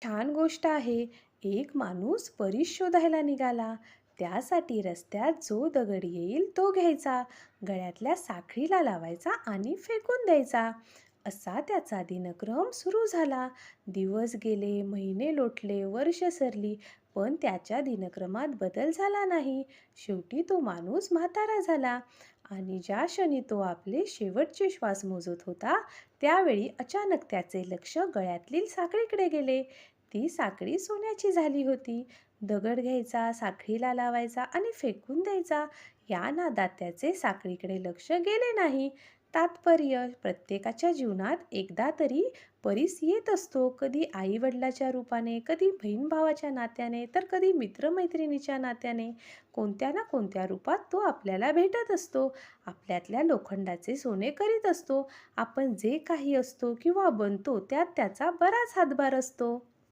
छान गोष्ट आहे. एक माणूस परीस शोधायला निघाला. त्यासाठी रस्त्यात जो दगड येईल तो घ्यायचा, गळ्यातल्या साखळीला लावायचा आणि फेकून द्यायचा. असा त्याचा दिनक्रम सुरू झाला. दिवस गेले, महिने लोटले, वर्ष सरली, पण त्याच्या दिनक्रमात बदल झाला नाही. शेवटी तो माणूस म्हातारा झाला आणि ज्या क्षणी तो आपले शेवटचे श्वास मोजत होता, त्यावेळी अचानक त्याचे लक्ष गळ्यातील साखळीकडे गेले. ती साखळी सोन्याची झाली होती. दगड घ्यायचा, साखळीला लावायचा आणि फेकून द्यायचा. या नादात त्याचे साखळीकडे लक्ष गेले नाही. तात्पर्य: प्रत्येकाच्या जीवनात एकदा तरी परीस येत असतो. कधी आई वडिलाच्या रूपाने, कधी बहीण भावाच्या नात्याने, तर कधी मित्रमैत्रिणीच्या नात्याने. कोणत्या ना कोणत्या रूपात तो आपल्याला भेटत असतो. आपल्यातल्या लोखंडाचे सोने करीत असतो. आपण जे काही असतो किंवा बनतो त्यात त्याचा बराच हातभार असतो.